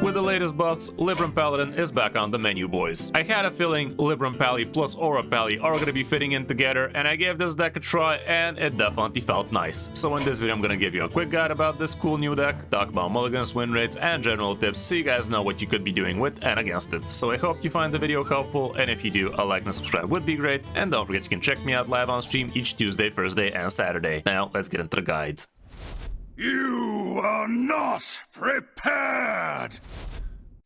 With the latest buffs, Libram Paladin is back on the menu, boys. I had a feeling Libram Pally plus Aura Pally are gonna be fitting in together, and I gave this deck a try, and it definitely felt nice. So in this video I'm gonna give you a quick guide about this cool new deck, talk about mulligans, win rates, and general tips so you guys know what you could be doing with and against it. So I hope you find the video helpful, and if you do, a like and subscribe would be great. And don't forget you can check me out live on stream each Tuesday, Thursday, and Saturday. Now let's get into the guide. You are not prepared!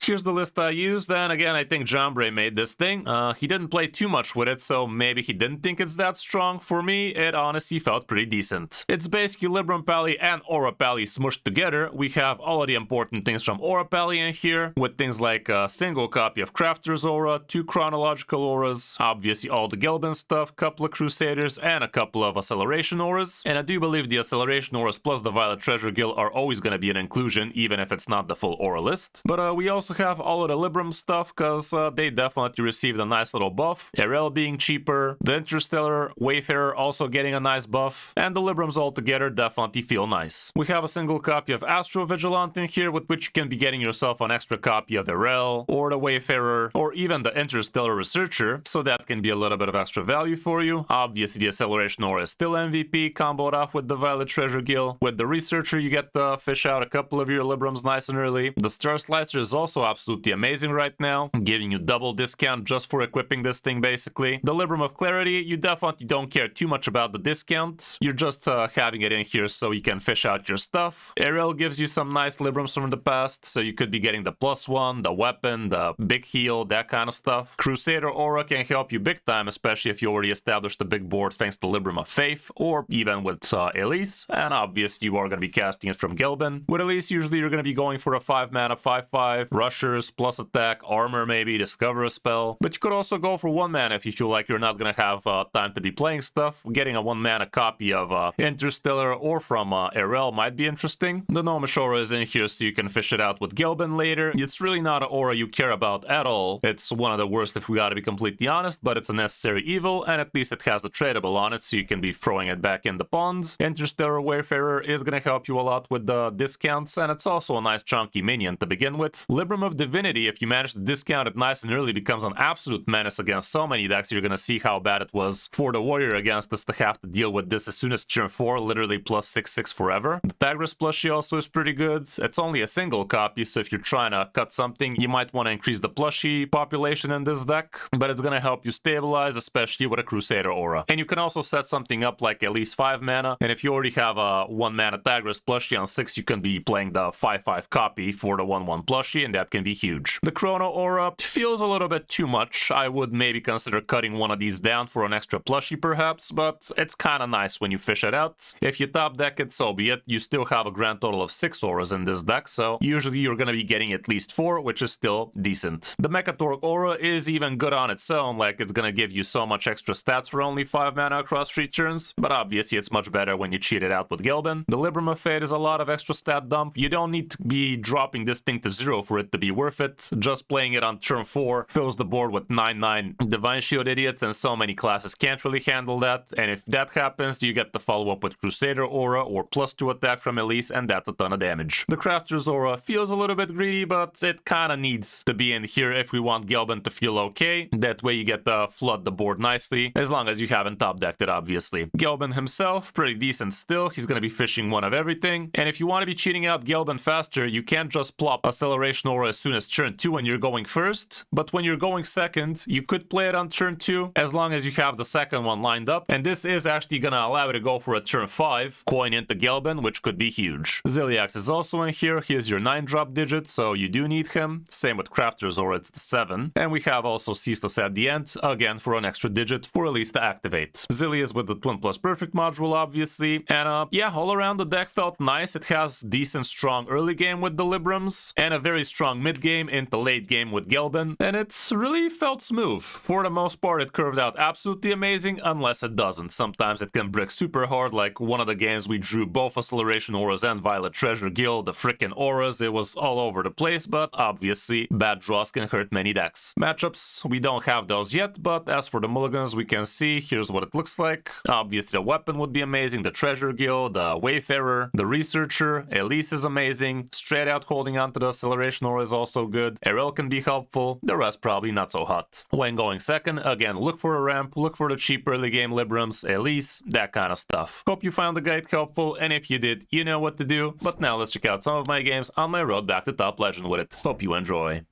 Here's the list I used, and again, I think Jambray made this thing. He didn't play too much with it, so maybe he didn't think it's that strong. For me, it honestly felt pretty decent. It's basically Libram Pally and Aura Pally smushed together. We have all of the important things from Aura Pally in here, with things like a single copy of Crafter's Aura, 2 chronological auras, obviously all the Gelban stuff, couple of Crusaders, and a couple of Acceleration auras. And I do believe the Acceleration auras plus the Violet Treasure Guild are always going to be an inclusion, even if it's not the full aura list. But we also have all of the Libram stuff, because they definitely received a nice little buff. RL being cheaper, the Interstellar Wayfarer also getting a nice buff, and the Librams altogether definitely feel nice. We have a single copy of Astro Vigilant in here, with which you can be getting yourself an extra copy of RL, or the Wayfarer, or even the Interstellar Researcher, so that can be a little bit of extra value for you. Obviously the Acceleration Aura is still MVP, comboed off with the Violet Treasure Guild. With the Researcher you get to fish out a couple of your Librams nice and early. The Star Slicer is also absolutely amazing right now, giving you double discount just for equipping this thing basically. The Libram of Clarity, you definitely don't care too much about the discount. You're just having it in here so you can fish out your stuff. Ariel gives you some nice Librams from the past, so you could be getting the +1, the weapon, the big heal, that kind of stuff. Crusader Aura can help you big time, especially if you already established the big board thanks to Libram of Faith, or even with Elise, and obviously you are going to be casting it from Gelban. With Elise, usually you're going to be going for a 5 mana 5/5, Rushers, plus attack, armor maybe, discover a spell. But you could also go for 1 mana if you feel like you're not going to have time to be playing stuff. Getting a 1 mana copy of Interstellar or from RL might be interesting. The Gnomish Aura is in here so you can fish it out with Gelban later. It's really not an aura you care about at all. It's one of the worst if we gotta be completely honest, but it's a necessary evil, and at least it has the tradable on it so you can be throwing it back in the pond. Interstellar Wayfarer is going to help you a lot with the discounts, and it's also a nice chunky minion to begin with. Libram of Divinity, if you manage to discount it nice and early, becomes an absolute menace against so many decks. You're gonna see how bad it was for the Warrior against us to have to deal with this as soon as turn 4, literally +6/6 forever. The Tigress plushie also is pretty good. It's only a single copy, so if you're trying to cut something, you might want to increase the plushie population in this deck, but it's gonna help you stabilize, especially with a Crusader Aura. And you can also set something up like at least 5 mana, and if you already have a 1 mana Tigress plushie on 6, you can be playing the 5/5 copy for the 1/1 plushie, and that can be huge. The Chrono Aura feels a little bit too much. I would maybe consider cutting one of these down for an extra plushie perhaps, but it's kind of nice when you fish it out. If you top deck it, so be it. You still have a grand total of 6 auras in this deck, so usually you're gonna be getting at least 4, which is still decent. The Mechatork Aura is even good on its own, like it's gonna give you so much extra stats for only 5 mana across 3 turns, but obviously it's much better when you cheat it out with Gelban. The Libram of Fate is a lot of extra stat dump. You don't need to be dropping this thing to 0 for it to be worth it. Just playing it on turn 4 fills the board with 9/9 Divine Shield idiots, and so many classes can't really handle that. And if that happens, you get the follow up with Crusader Aura or +2 attack from Elise, and that's a ton of damage. The Crafter's Aura feels a little bit greedy, but it kind of needs to be in here if we want Gelban to feel okay. That way you get to flood the board nicely, as long as you haven't top decked it, obviously. Gelban himself, pretty decent still. He's going to be fishing one of everything. And if you want to be cheating out Gelban faster, you can't just plop Acceleration Aura as soon as turn 2 when you're going first, but when you're going second, you could play it on turn 2 as long as you have the second one lined up, and this is actually gonna allow you to go for a turn 5, coin into Gelban, which could be huge. Ziliax is also in here. He is your 9-drop digit, so you do need him. Same with Crafter's Aura, it's the 7. And we have also Ceaseless at the end, again for an extra digit for Elise to activate. Zilly is with the Twin Plus Perfect module, obviously, and yeah, all around the deck felt nice. It has decent strong early game with the Librams, and a very strong mid game into late game with Gelban, and it's really felt smooth. For the most part, it curved out absolutely amazing, unless it doesn't. Sometimes it can brick super hard, like one of the games we drew both Acceleration Auras and Violet Treasure Guild, the frickin' auras, it was all over the place, but obviously, bad draws can hurt many decks. Matchups, we don't have those yet, but as for the mulligans, we can see, here's what it looks like. Obviously, the weapon would be amazing, the Treasure Guild, the Wayfarer, the Researcher, Elise is amazing, straight out holding onto the Acceleration Aura is also good. Errol can be helpful. The rest probably not so hot. When going second, again, look for a ramp, look for the cheap early game Librams, Elise, that kind of stuff. Hope you found the guide helpful, and if you did, you know what to do. But now let's check out some of my games on my road back to top legend with it. Hope you enjoy.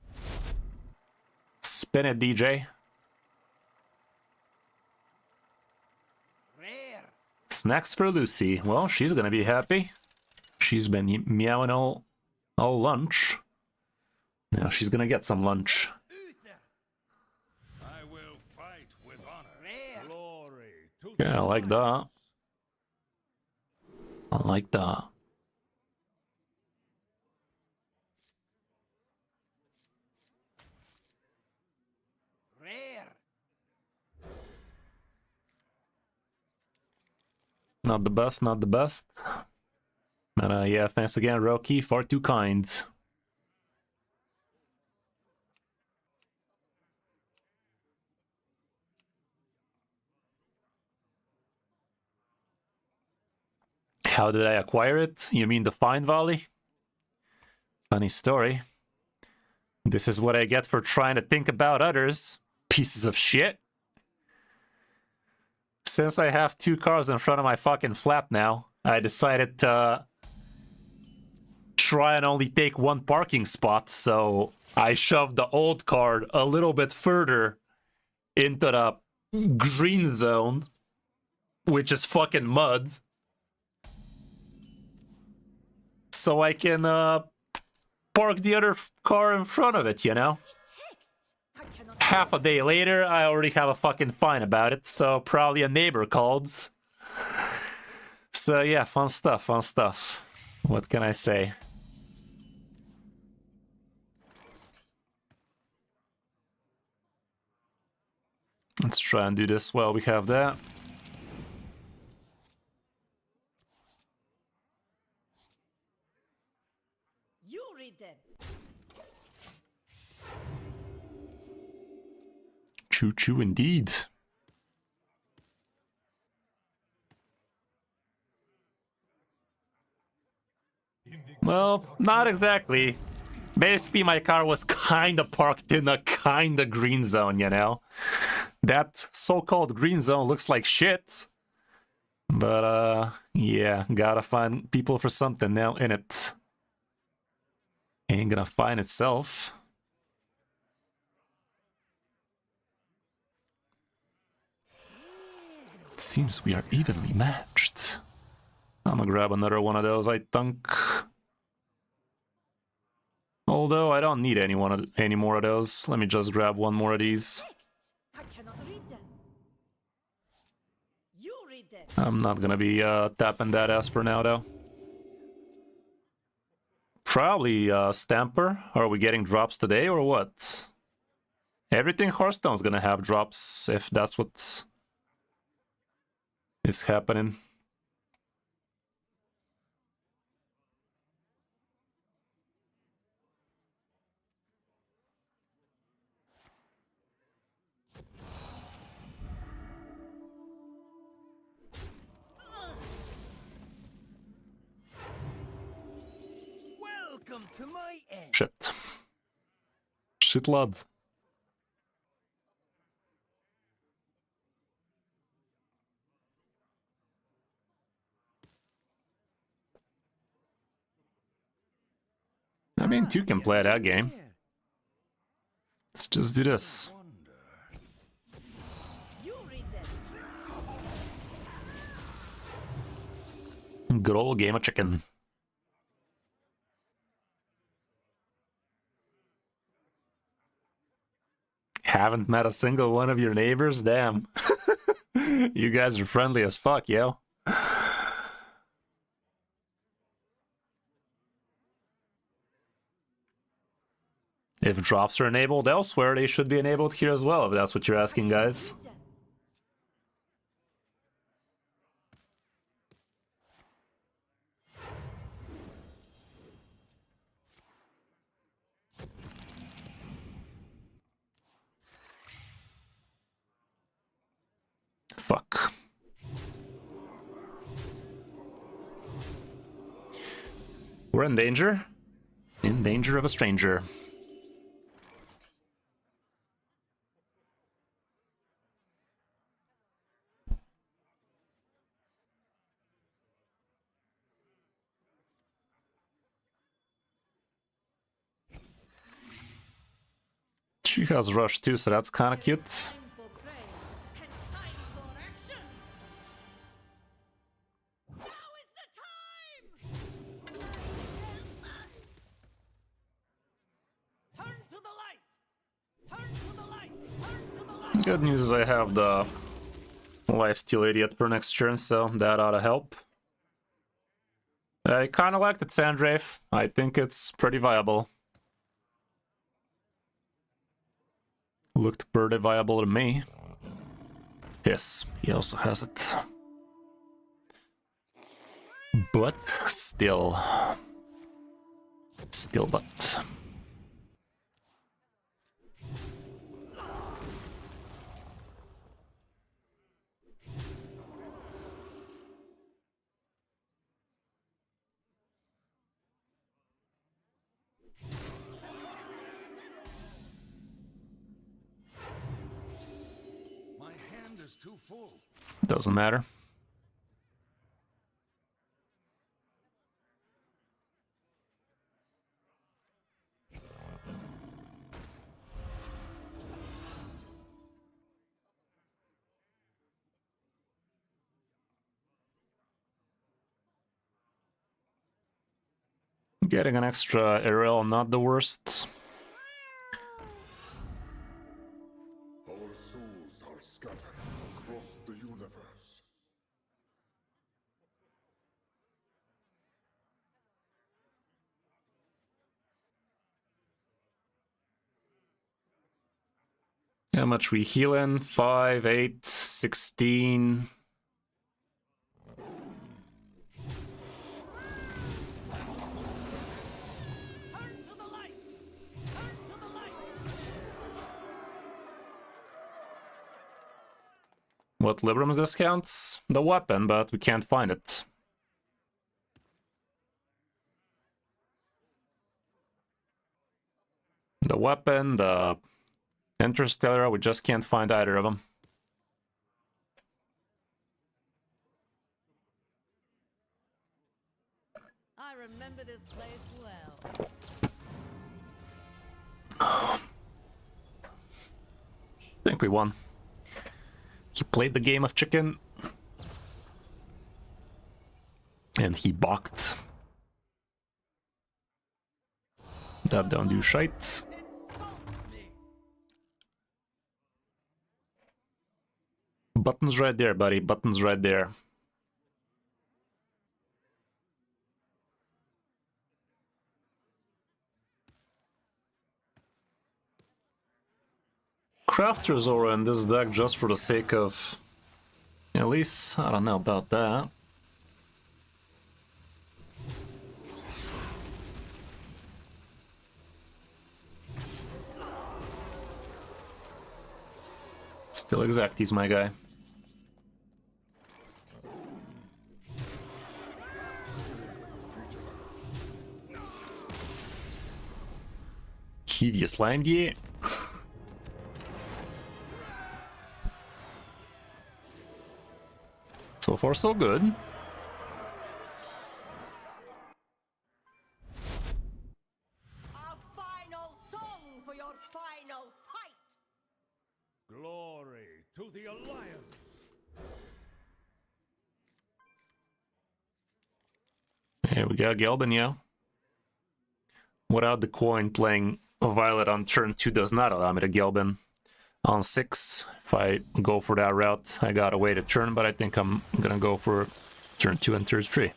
Spin it, DJ. Snacks for Lucy. Well, she's gonna be happy. She's been meowing all lunch. Now she's gonna get some lunch. I will fight with honor. Glory to Yeah, I like that. I like that. Not the best, not the best. But yeah, thanks again, Roki, far too kind. How did I acquire it? You mean the Fine Volley? Funny story. This is what I get for trying to think about others. Pieces of shit. Since I have 2 cars in front of my fucking flat now, I decided to try and only take 1 parking spot, so I shoved the old card a little bit further into the green zone, which is fucking mud, so I can park the other car in front of it, you know? Half a day later, I already have a fucking fine about it, so probably a neighbor called. So yeah, fun stuff, fun stuff. What can I say? Let's try and do this while we have that. You read them. Choo choo indeed. Well, not exactly. Basically, my car was kinda parked in a kinda green zone, you know? That so-called green zone looks like shit. But, yeah, gotta find people for something now in it. Ain't gonna find itself. It seems we are evenly matched. I'm gonna grab another one of those, I think. Although I don't need any more of those. Let me just grab one more of these. I cannot read them. You read them. I'm not gonna be tapping that ass for now, though. Probably Stamper. Are we getting drops today or what? Everything Hearthstone's gonna have drops if that's what is happening. Welcome to my end. Shit. Shit, lad. I mean, 2 can play that game. Let's just do this. You read them. Good old game of chicken. Haven't met a single one of your neighbors? Damn. You guys are friendly as fuck, yo. If drops are enabled elsewhere, they should be enabled here as well, if that's what you're asking, guys. Read them. Fuck. We're in danger. In danger of a stranger. She has rush too, so that's kind of cute. Time for prey and time for action. Now is the time. Turn to the light. Turn to the light. Turn to the light. Good news is I have the Lifesteal Idiot for next turn, so that ought to help. I kind of like the Sandrafe. I think it's pretty viable. Looked pretty viable to me. Yes, he also has it. But still. But. My hand is too full. Doesn't matter. Getting an extra aerial, not the worst. Our souls are scattered across the universe. How much we healing? 5, 8, 16. Turn to the light. Turn to the light. What Librams discounts? The weapon, but we can't find it. The weapon, the Interstellar, we just can't find either of them. I remember this place well. I think we won. He played the game of chicken. And he balked. That don't do shite. Buttons right there, buddy. Buttons right there. Crafter's Aura in this deck just for the sake of... At least, I don't know about that. Still exact, he's my guy. Hideous line, yeah. So far, so good. A final song for your final fight. Glory to the Alliance. Here we go, Gelbin, yeah. Without the coin, playing a Violet on turn 2 does not allow me to Gelbin. On 6, if I go for that route, I gotta wait a turn, but I think I'm gonna go for turn 2 and turn 3.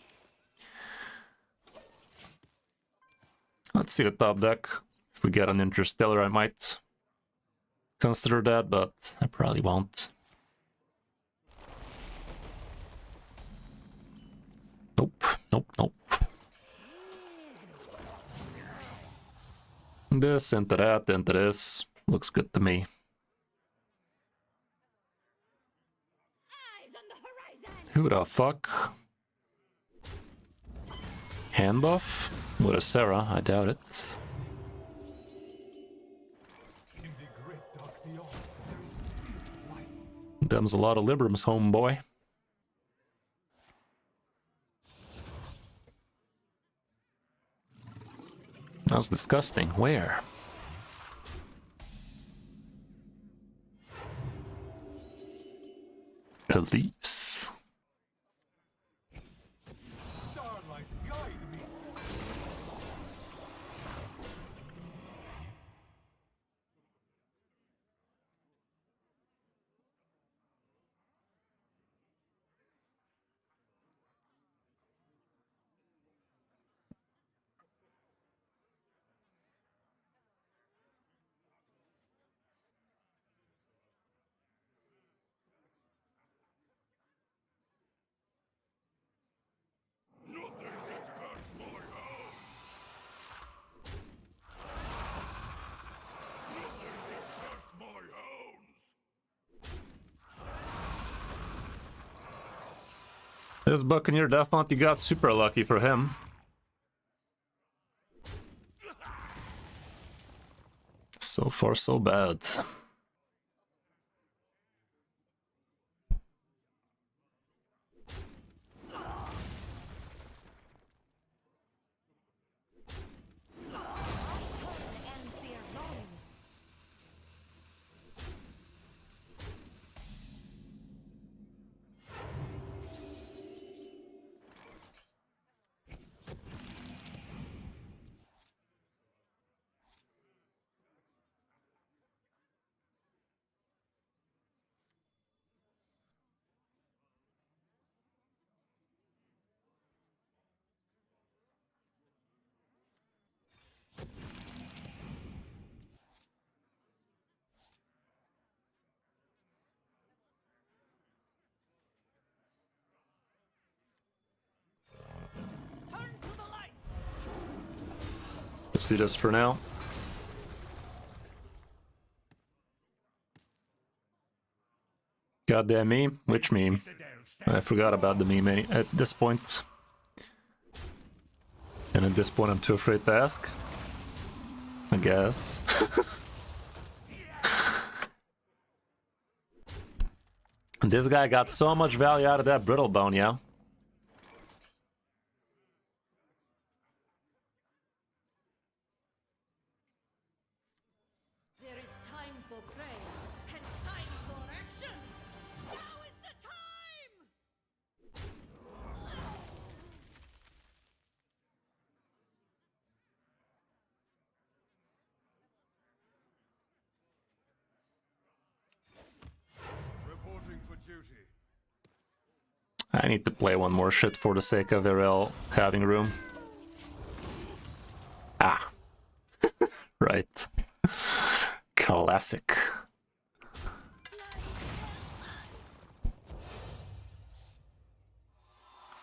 Let's see the top deck. If we get an Interstellar, I might consider that, but I probably won't. Nope, nope, nope. This into that, into this. Looks good to me. Eyes on the horizon. Who the fuck? Hand buff? With a Sarah, I doubt it. In the great dark beyond, there is still light. Them's a lot of Librams, homeboy. That's disgusting. Where? Elise. Starlight, guide me. This Buccaneer definitely got super lucky for him. So far, so bad. Turn to the light. Let's do this for now. Goddamn meme? Which meme? I forgot about the meme at this point. And at this point I'm too afraid to ask. I guess. This guy got so much value out of that brittle bone, yeah? There is time for prayer and time for action. Now is the time. Reporting for duty. I need to play one more shit for the sake of Irel having room. Ah. Right. Classic.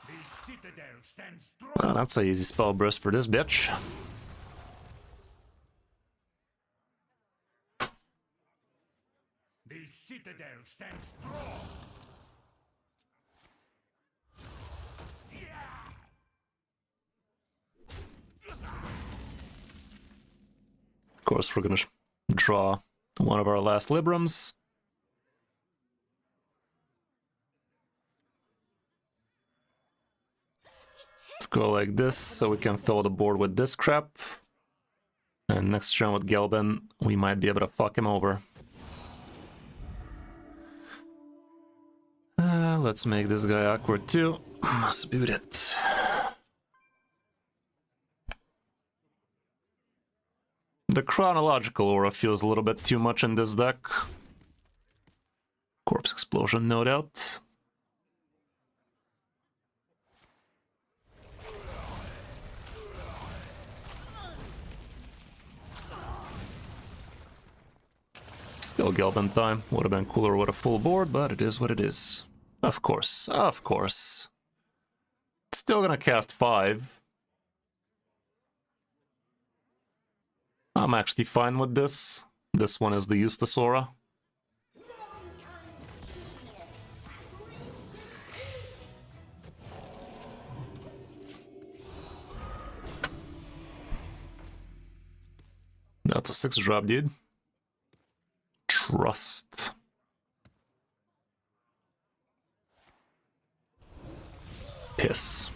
The citadel stands strong. Well, that's an easy spell burst for this bitch. The citadel stands strong. Of course, we're gonna draw one of our last Librams. Let's go like this so we can fill the board with this crap. And next turn with Gelbin, we might be able to fuck him over. Let's make this guy awkward too. Must boot it. The chronological aura feels a little bit too much in this deck. Corpse explosion, no doubt. Still Gelbin time. Would have been cooler with a full board, but it is what it is. Of course, of course. Still gonna cast 5. I'm actually fine with this. This one is the useless aura. That's a 6-drop, dude. Trust. Piss.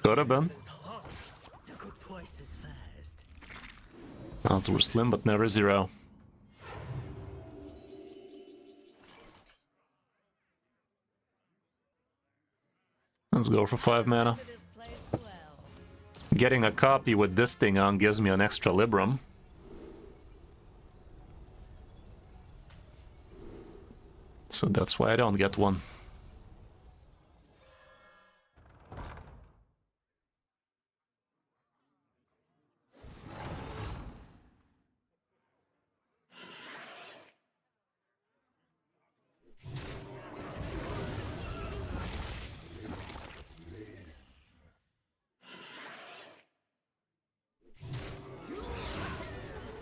Could have been. You go twice as fast. Odds were slim, but never zero. Let's go for 5 mana. This plays well. Getting a copy with this thing on gives me an extra Libram. So that's why I don't get one.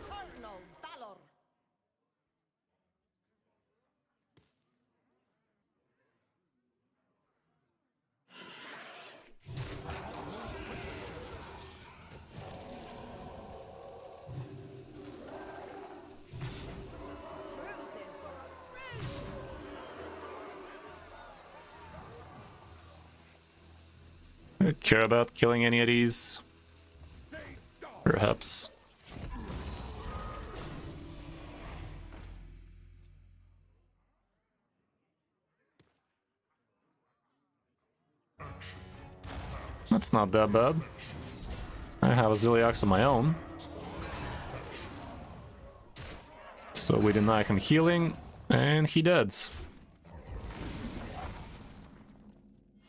Cardinal Valor. Care about killing any of these? Perhaps. That's not that bad. I have a Zilliax of my own. So we deny him healing, and he dead.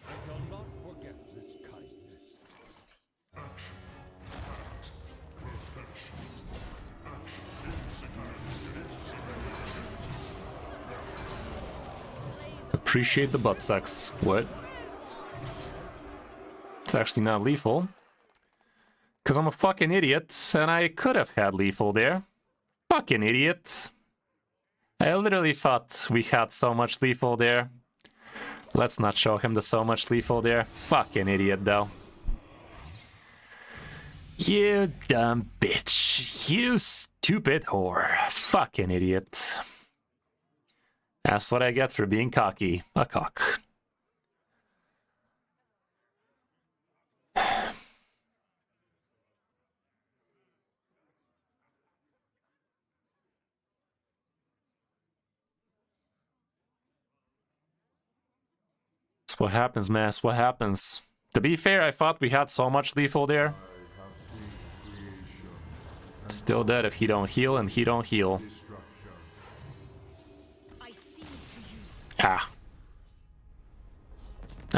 I shall not forget this kindness. Appreciate the butt sex. What? It's actually not lethal. Because I'm a fucking idiot, and I could have had lethal there. Fucking idiot. I literally thought we had so much lethal there. Let's not show him the so much lethal there. Fucking idiot, though. You dumb bitch. You stupid whore. Fucking idiot. That's what I get for being cocky. A cock. That's what happens, man. That's what happens. To be fair, I thought we had so much lethal there. Still dead if he don't heal, and he don't heal. I see to you. Ah.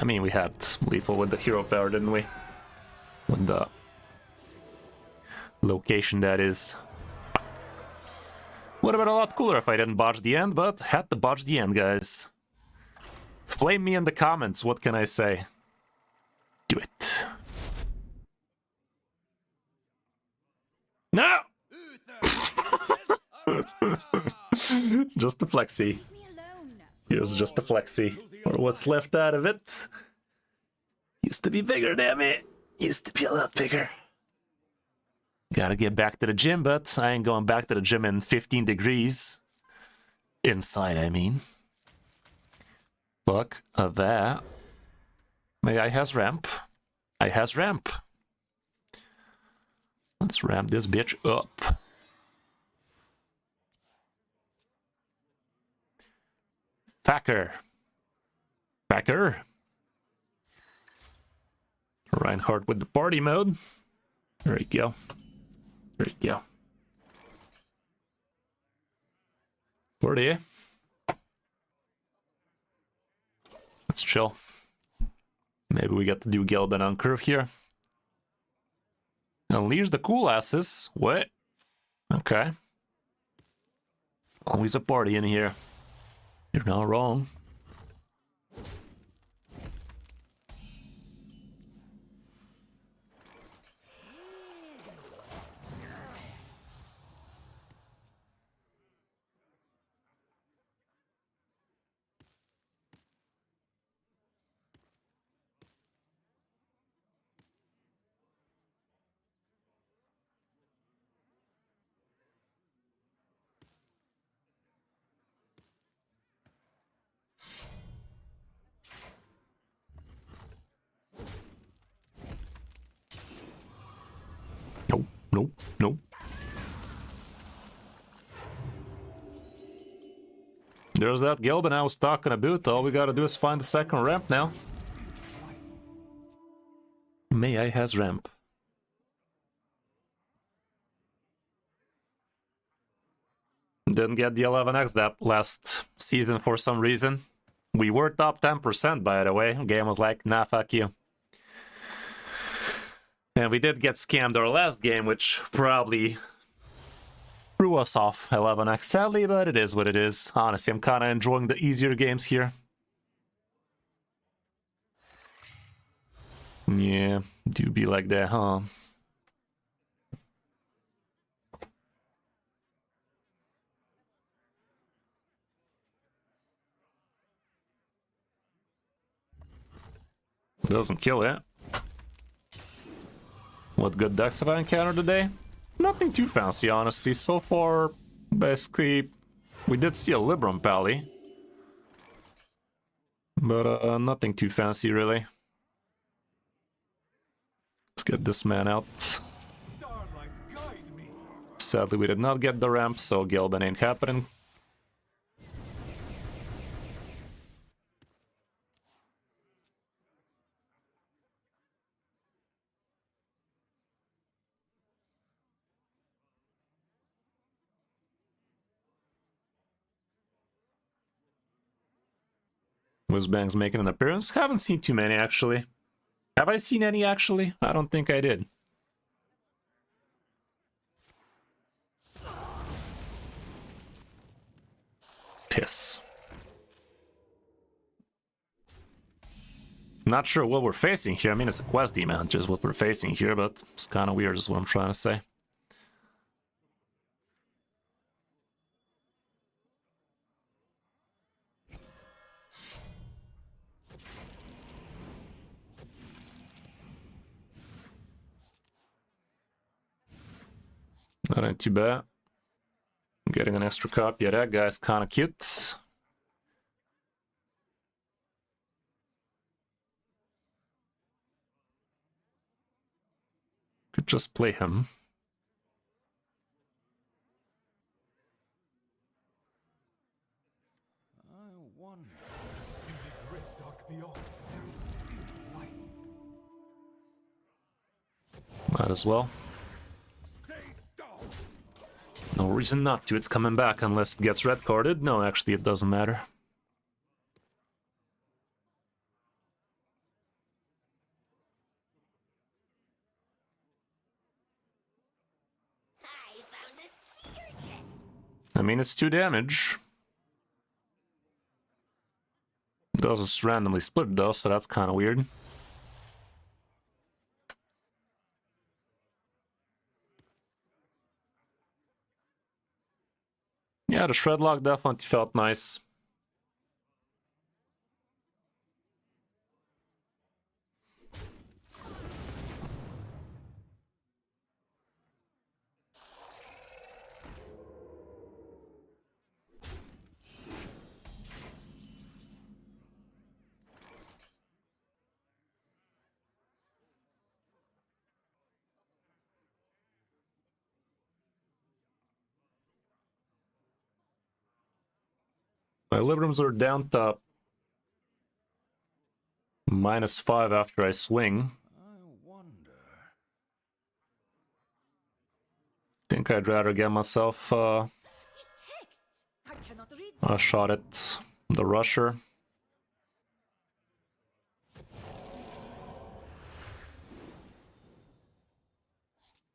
I mean, we had lethal with the hero power, didn't we? With the location, that is. Would have been a lot cooler if I didn't botch the end, but had to botch the end, guys. Flame me in the comments, what can I say? Do it. No! Just a flexi. Leave me alone. Here's just a flexi. Or what's left out of it. Used to be bigger, damn it. Used to be a lot bigger. Gotta get back to the gym, but I ain't going back to the gym in 15 degrees. Inside, I mean. Fuck that. May I has ramp? I has ramp. Let's ramp this bitch up. Packer. Packer. Reinhardt with the party mode. There you go. There you go. Party. Let's chill. Maybe we get to do Gelben on curve here. Unleash the cool asses. What? Okay. Always a party in here. You're not wrong. Nope, nope. There's that Gelbin I was talking about. All we gotta do is find the second ramp now. May I has ramp. Didn't get the 11x that last season for some reason. We were top 10% by the way. Game was like, nah, fuck you. And we did get scammed our last game, which probably threw us off 11x sadly, but it is what it is. Honestly, I'm kind of enjoying the easier games here. Yeah, do be like that, huh? Doesn't kill it. What good decks have I encountered today? Nothing too fancy, honestly. So far, basically, we did see a Libram Pally. But nothing too fancy, really. Let's get this man out. Starlight, guide me. Sadly, we did not get the ramp, so Gelbin ain't happening. Whizbang's making an appearance. Haven't seen too many, actually. Have I seen any, actually? I don't think I did. Piss. Not sure what we're facing here. I mean, it's a quest demon, which is what we're facing here, but it's kind of weird is what I'm trying to say. That ain't too bad. Getting an extra copy of that guy's kind of cute. Could just play him. I wonder. In the great dark beyond, there is still light. Might as well. Stay down. No reason not to. It's coming back unless it gets red carded. No, actually, it doesn't matter. I found a sea urchin. I mean, it's 2 damage. Does just randomly split though, so that's kind of weird. Yeah, the Shredlock definitely felt nice. My Librams are down to -5 after I swing. I wonder. Think I'd rather get myself Text. I cannot read. a shot at the Rusher.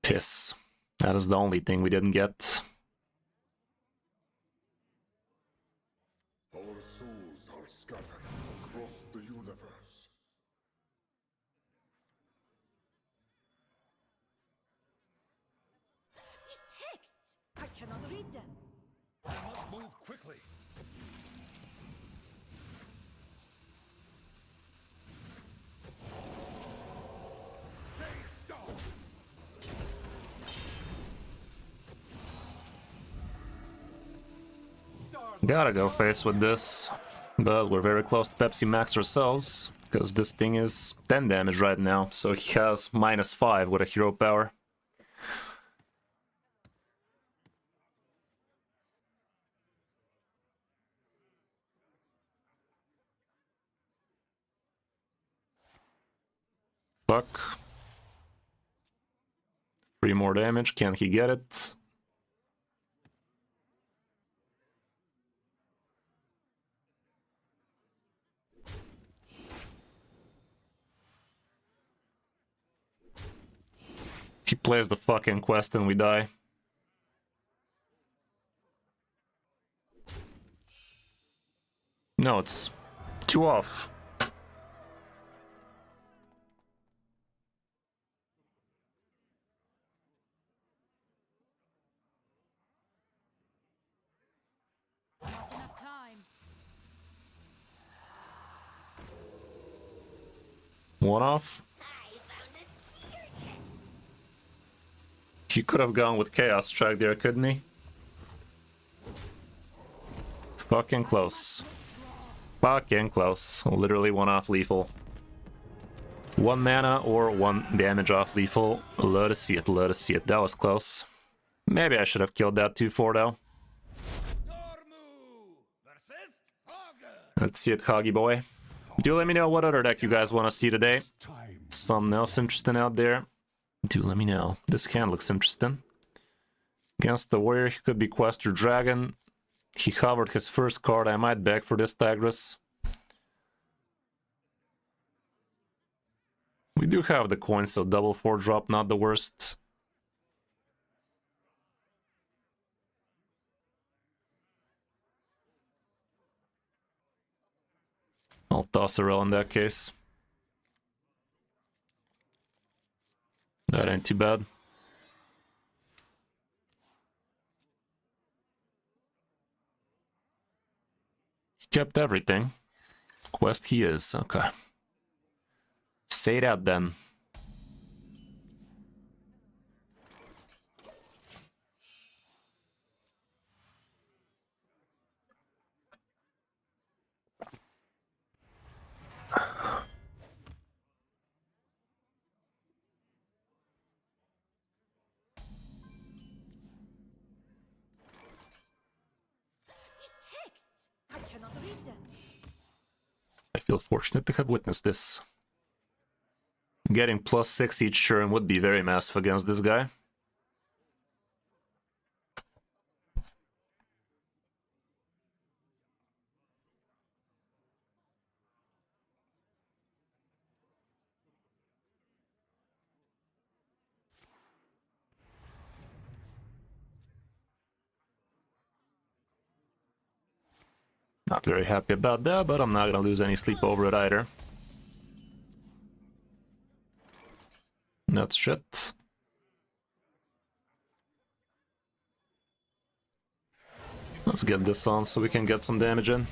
Piss. That is the only thing we didn't get. Our souls are scattered across the universe. Texts. I cannot read them. I must move quickly. Stay down. Gotta go face with this. But we're very close to Pepsi Max ourselves, because this thing is 10 damage right now, so he has -5 with a hero power. Fuck. 3 more damage, can he get it? He plays the fucking quest and we die. No, it's 2 off. Not enough time. 1 off. He could have gone with Chaos Strike there, couldn't he? Fucking close. Fucking close. Literally 1 off lethal. 1 mana or 1 damage off lethal. Love to see it, love to see it. That was close. Maybe I should have killed that 2-4 though. Dormu versus Hogger. Let's see it, Hoggy boy. Do let me know what other deck you guys want to see today. Time. Something else interesting out there. Do let me know. This hand looks interesting. Against the warrior, he could be Quest or Dragon. He hovered his first card. I might beg for this Tigris. We do have the coin, so double 4-drop, not the worst. I'll toss a roll in that case. That ain't too bad. He kept everything. Quest he is, okay. Say that then. I cannot read them. I feel fortunate to have witnessed this. Getting +6 each turn would be very massive against this guy. Not very happy about that, but I'm not gonna lose any sleep over it either. That's shit. Let's get this on so we can get some damage in.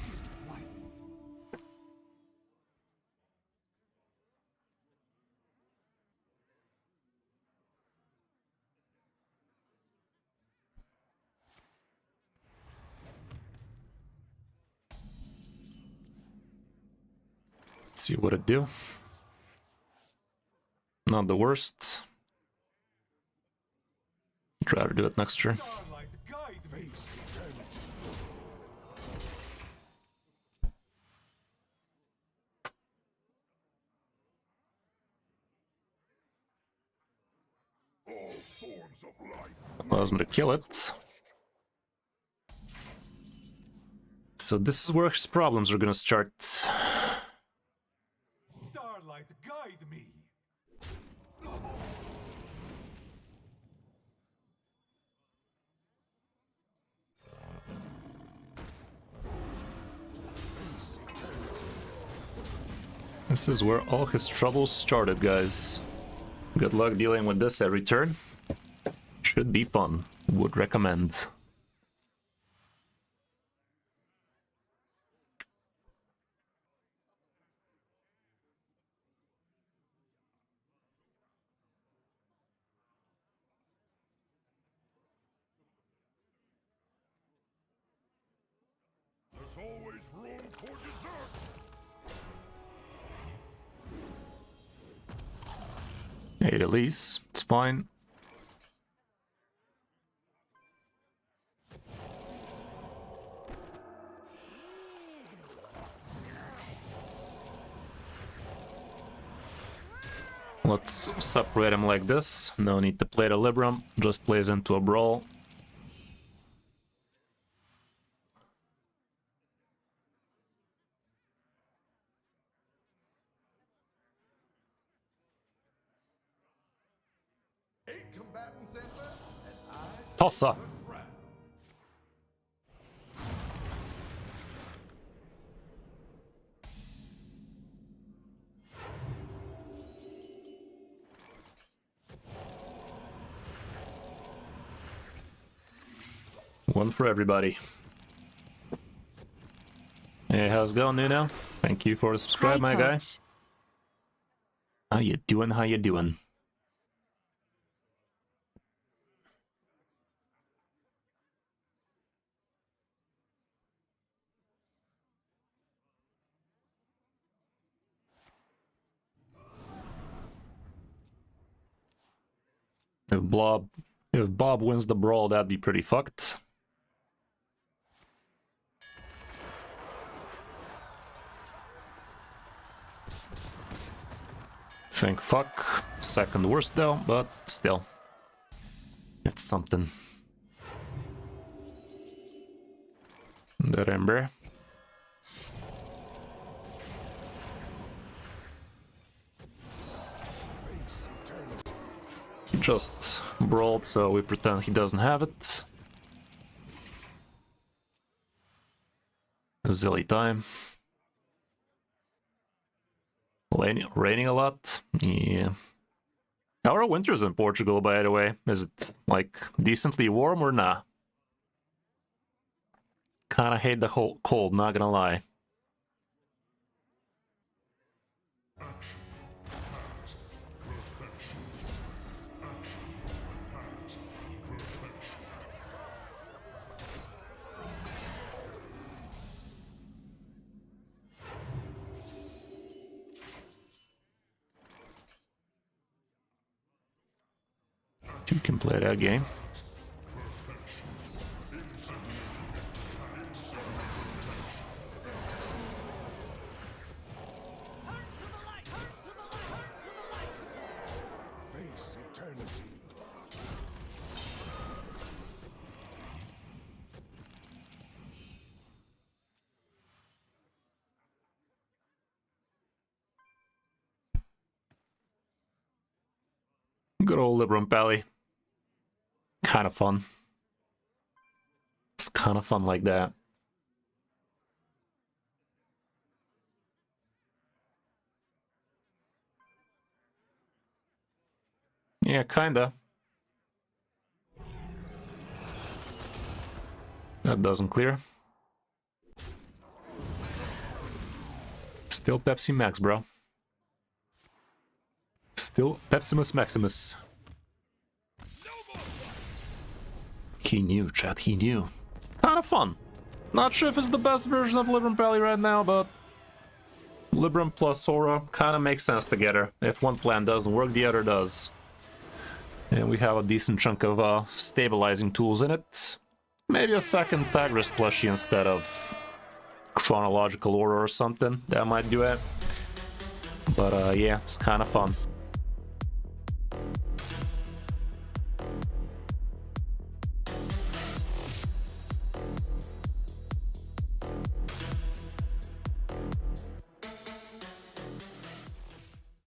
See what it do. Not the worst. I'd rather do it next turn. Starlight, guide me. All forms of life. Allows me to kill it. So this is where his problems are gonna start. Starlight, guide me. This is where all his troubles started, guys. Good luck dealing with this every turn. Should be fun. Would recommend. There's always room for dessert. Eight at least. It's fine. Let's separate him like this. No need to play the Libram, just plays into a brawl. Tossa! One for everybody. Hey, how's it going, Nuno? Thank you for the subscribe, my guy. How you doing? How you doing? If Bob wins the brawl, that'd be pretty fucked. Think fuck. Second worst though, but still. It's something. The Ember. He just brawled, so we pretend he doesn't have it. Zilly time. Raining a lot? Yeah. How are winters in Portugal, by the way? Is it, like, decently warm or nah? Kinda hate the whole cold, not gonna lie. You can play that game. Good old Libram Pally. Kind of fun. It's kind of fun like that. Yeah, kinda. That doesn't clear. Still Pepsi Max, bro. Still Pepsimus Maximus. He knew, chat, he knew. Kinda fun. Not sure if it's the best version of Libram Pally right now, but Libram plus Aura kinda makes sense together. If one plan doesn't work, the other does. And we have a decent chunk of stabilizing tools in it. Maybe a second Tigris plushie instead of Chronological Aura or something. That might do it. But yeah, it's kinda fun.